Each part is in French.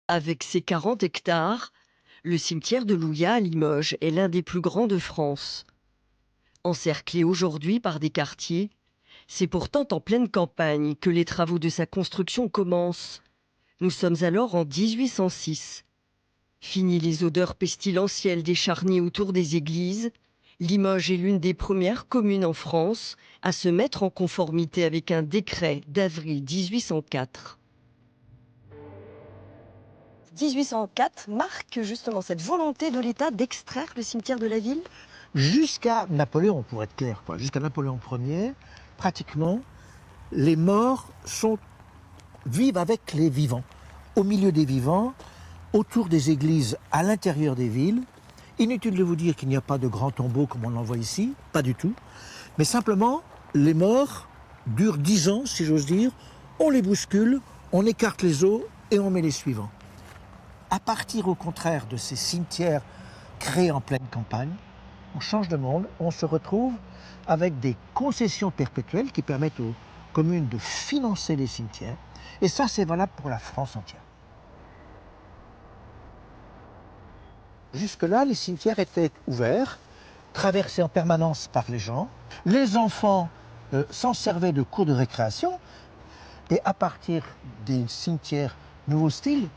Avec ses 40 hectares, le cimetière de Louilla à Limoges est l'un des plus grands de France. Encerclé aujourd'hui par des quartiers, c'est pourtant en pleine campagne que les travaux de sa construction commencent. Nous sommes alors en 1806. Fini les odeurs pestilentielles des charniers autour des églises, Limoges est l'une des premières communes en France à se mettre en conformité avec un décret d'avril 1804. 1804 marque justement cette volonté de l'État d'extraire le cimetière de la ville. Jusqu'à Napoléon, pour être clair, jusqu'à Napoléon Ier, pratiquement, les morts vivent avec les vivants, au milieu des vivants, autour des églises, à l'intérieur des villes. Inutile de vous dire qu'il n'y a pas de grands tombeaux comme on en voit ici, pas du tout. Mais simplement, les morts durent 10 ans, si j'ose dire. On les bouscule, on écarte les os et on met les suivants. À partir, au contraire, de ces cimetières créés en pleine campagne, on change de monde, on se retrouve avec des concessions perpétuelles qui permettent aux communes de financer les cimetières. Et ça, c'est valable pour la France entière. Jusque-là, les cimetières étaient ouverts, traversés en permanence par les gens. Les enfants s'en servaient de cours de récréation. Et à partir des cimetières nouveau style,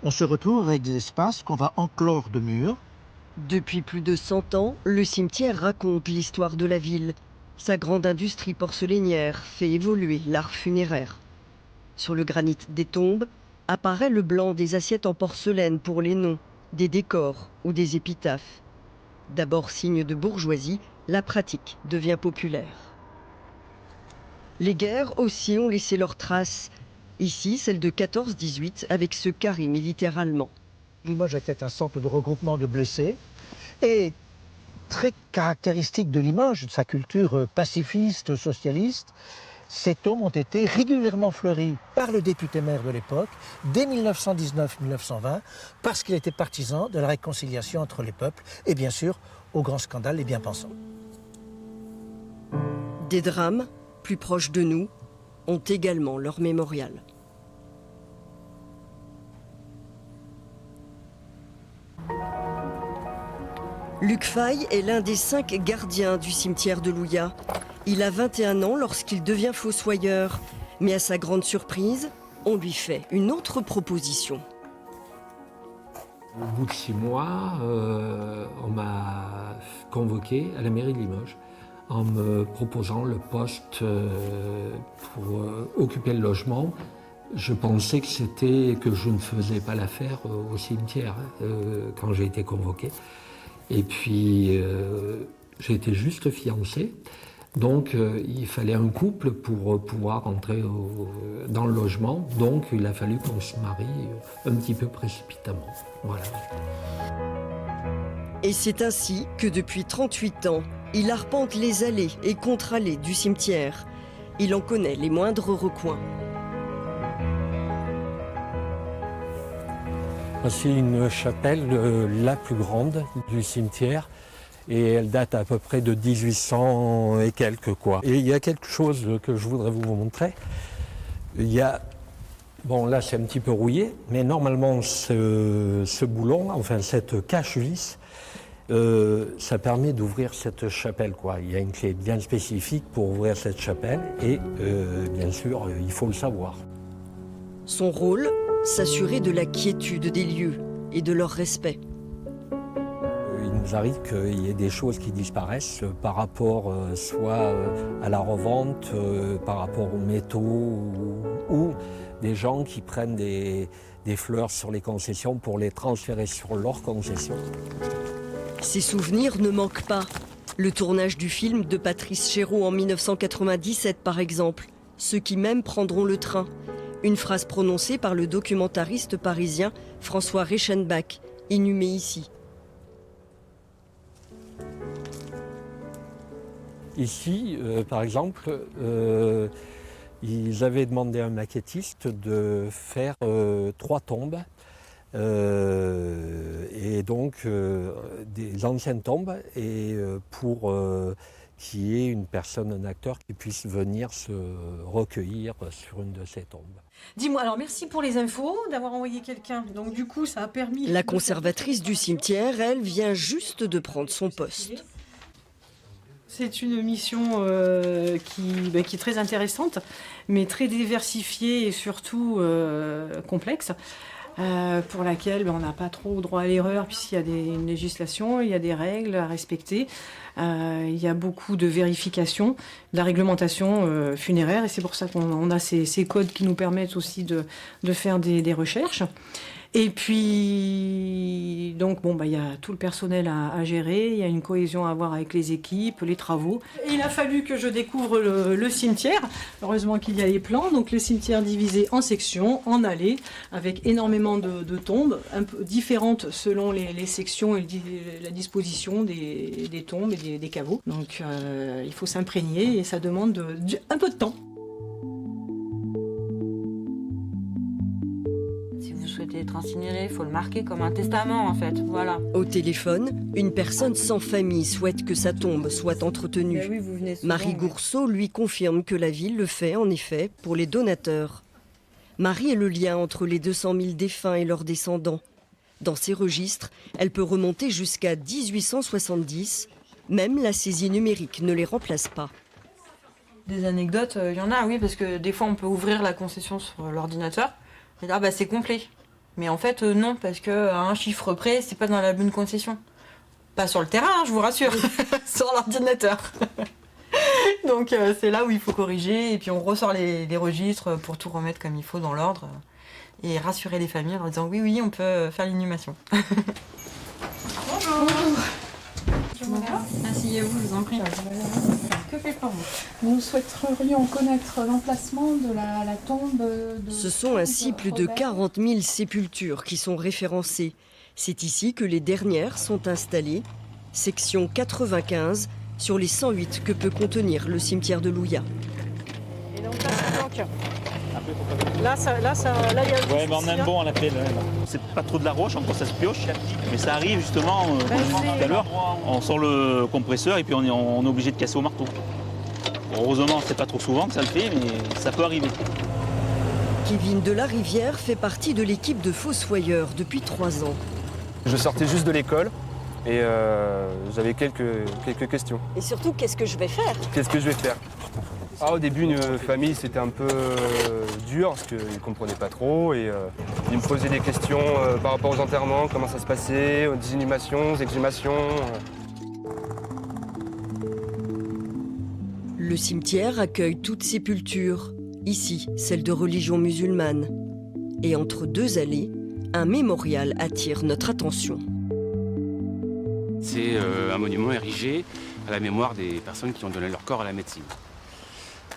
on se retrouve avec des espaces qu'on va enclore de murs. Depuis plus de 100 ans, le cimetière raconte l'histoire de la ville. Sa grande industrie porcelainière fait évoluer l'art funéraire. Sur le granit des tombes apparaît le blanc des assiettes en porcelaine pour les noms, des décors ou des épitaphes. D'abord signe de bourgeoisie, la pratique devient populaire. Les guerres aussi ont laissé leurs traces. Ici, celle de 14-18 avec ce carré militaire allemand. Limoges était un centre de regroupement de blessés et très caractéristique de Limoges, de sa culture pacifiste, socialiste. Ces tombes ont été régulièrement fleuries par le député-maire de l'époque, dès 1919-1920, parce qu'il était partisan de la réconciliation entre les peuples et bien sûr, au grand scandale, les bien-pensants. Des drames, plus proches de nous, ont également leur mémorial. Luc Faye est l'un des 5 gardiens du cimetière de Louilla. Il a 21 ans lorsqu'il devient fossoyeur. Mais à sa grande surprise, on lui fait une autre proposition. Au bout de 6 mois, on m'a convoqué à la mairie de Limoges en me proposant le poste pour occuper le logement. Je pensais que je ne faisais pas l'affaire au cimetière quand j'ai été convoqué. Et puis, j'étais juste fiancé, donc il fallait un couple pour pouvoir entrer dans le logement. Donc, il a fallu qu'on se marie un petit peu précipitamment. Voilà. Et c'est ainsi que depuis 38 ans, il arpente les allées et contre-allées du cimetière. Il en connaît les moindres recoins. C'est une chapelle la plus grande du cimetière et elle date à peu près de 1800 et quelques quoi. Et il y a quelque chose que je voudrais vous montrer. Il y a, bon là c'est un petit peu rouillé, mais normalement ce boulon, enfin cette cache-vis, ça permet d'ouvrir cette chapelle quoi. Il y a une clé bien spécifique pour ouvrir cette chapelle et bien sûr il faut le savoir. Son rôle, s'assurer de la quiétude des lieux et de leur respect. Il nous arrive qu'il y ait des choses qui disparaissent par rapport soit à la revente, par rapport aux métaux ou des gens qui prennent des fleurs sur les concessions pour les transférer sur leurs concessions. Ces souvenirs ne manquent pas. Le tournage du film de Patrice Chéreau en 1997 par exemple. Ceux qui même prendront le train. Une phrase prononcée par le documentariste parisien François Reichenbach, inhumé ici. Ici, par exemple, ils avaient demandé à un maquettiste de faire 3 tombes, et donc des anciennes tombes, et pour qu'il y ait une personne, un acteur qui puisse venir se recueillir sur une de ces tombes. Dis-moi, alors merci pour les infos, d'avoir envoyé quelqu'un. Donc du coup, ça a permis... La conservatrice du cimetière, elle, vient juste de prendre son poste. C'est une mission qui est très intéressante, mais très diversifiée et surtout complexe, pour laquelle on n'a pas trop droit à l'erreur, puisqu'il y a une législation, il y a des règles à respecter, il y a beaucoup de vérifications, de la réglementation funéraire, et c'est pour ça qu'on a ces codes qui nous permettent aussi de faire des recherches. Et puis, donc, il y a tout le personnel à gérer, il y a une cohésion à avoir avec les équipes, les travaux. Et il a fallu que je découvre le cimetière. Heureusement qu'il y a les plans. Donc, le cimetière divisé en sections, en allées, avec énormément de tombes, un peu différentes selon les sections et la disposition des tombes et des caveaux. Donc, il faut s'imprégner et ça demande un peu de temps. Souhaiter être incinéré, il faut le marquer comme un testament en fait, voilà. Au téléphone, une personne sans famille souhaite que sa tombe soit entretenue. Oui, vous venez souvent, Marie Gourceau lui confirme que la ville le fait en effet pour les donateurs. Marie est le lien entre les 200 000 défunts et leurs descendants. Dans ces registres, elle peut remonter jusqu'à 1870. Même la saisie numérique ne les remplace pas. Des anecdotes, il y en a, oui, parce que des fois on peut ouvrir la concession sur l'ordinateur et dire c'est complet. Mais en fait, non, parce qu'à un chiffre près, c'est pas dans la bonne concession. Pas sur le terrain, je vous rassure, sur l'ordinateur. Donc c'est là où il faut corriger, et puis on ressort les registres pour tout remettre comme il faut dans l'ordre, et rassurer les familles en disant oui, on peut faire l'inhumation. Bonjour. Asseyez-vous, je vous en prie. Que faites-vous ? Nous souhaiterions connaître l'emplacement de la tombe. Ce sont ainsi plus de 40 000 sépultures qui sont référencées. C'est ici que les dernières sont installées. Section 95 sur les 108 que peut contenir le cimetière de Louya. Et donc là, ça planque. Là, il y a... Ouais, mais on aime bon, on l'appelle. C'est pas trop de la roche, encore ça se pioche. Mais ça arrive justement, comme je disais tout à l'heure, on sort le compresseur et puis on est obligé de casser au marteau. Heureusement, c'est pas trop souvent que ça le fait, mais ça peut arriver. Kevin Delarivière fait partie de l'équipe de fossoyeurs depuis 3 ans. Je sortais juste de l'école et j'avais quelques questions. Et surtout, qu'est-ce que je vais faire ? Qu'est-ce que je vais faire ? Au début, une famille, c'était un peu dur parce qu'ils ne comprenaient pas trop et ils me posaient des questions par rapport aux enterrements, comment ça se passait, aux inhumations, aux exhumations. Le cimetière accueille toute sépulture. Ici, celle de religion musulmane. Et entre 2 allées, un mémorial attire notre attention. C'est un monument érigé à la mémoire des personnes qui ont donné leur corps à la médecine.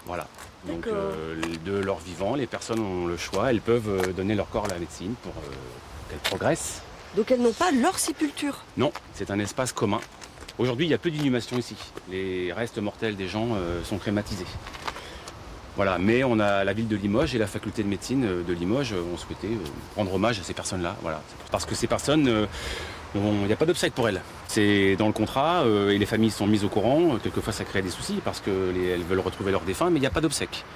Voilà. Donc de leur vivant, les personnes ont le choix, elles peuvent donner leur corps à la médecine pour qu'elles progressent. Donc elles n'ont pas leur sépulture ? Non, c'est un espace commun. Aujourd'hui, il y a peu d'inhumation ici. Les restes mortels des gens sont crématisés. Voilà, mais on a la ville de Limoges et la faculté de médecine de Limoges ont souhaité rendre hommage à ces personnes-là. Voilà. Parce que ces personnes, il n'y a pas d'obsèques pour elles. C'est dans le contrat et les familles sont mises au courant. Quelquefois, ça crée des soucis parce qu'elles veulent retrouver leurs défunts, mais il n'y a pas d'obsèques.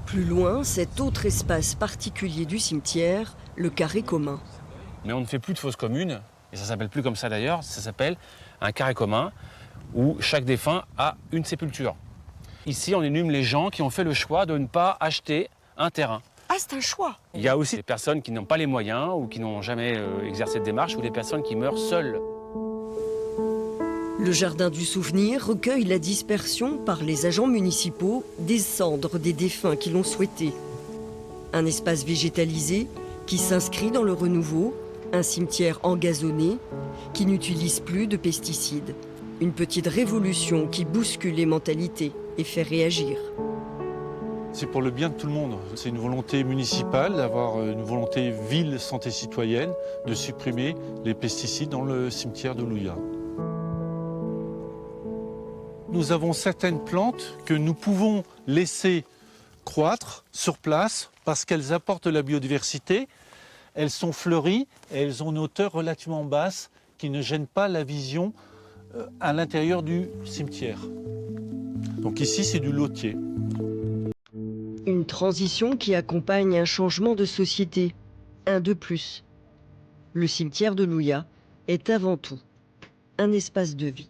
Plus loin, cet autre espace particulier du cimetière, le carré commun. Mais on ne fait plus de fosses communes, et ça s'appelle plus comme ça d'ailleurs, ça s'appelle un carré commun où chaque défunt a une sépulture. Ici, on inhume les gens qui ont fait le choix de ne pas acheter un terrain. Ah, c'est un choix. Il y a aussi des personnes qui n'ont pas les moyens ou qui n'ont jamais exercé de démarche ou des personnes qui meurent seules. Le jardin du souvenir recueille la dispersion par les agents municipaux des cendres des défunts qui l'ont souhaité. Un espace végétalisé qui s'inscrit dans le renouveau, un cimetière engazonné qui n'utilise plus de pesticides. Une petite révolution qui bouscule les mentalités et fait réagir. C'est pour le bien de tout le monde. C'est une volonté municipale d'avoir une volonté ville santé citoyenne de supprimer les pesticides dans le cimetière de Louya. Nous avons certaines plantes que nous pouvons laisser croître sur place parce qu'elles apportent de la biodiversité. Elles sont fleuries et elles ont une hauteur relativement basse qui ne gêne pas la vision à l'intérieur du cimetière. Donc ici, c'est du lotier. Une transition qui accompagne un changement de société, un de plus. Le cimetière de Louilla est avant tout un espace de vie.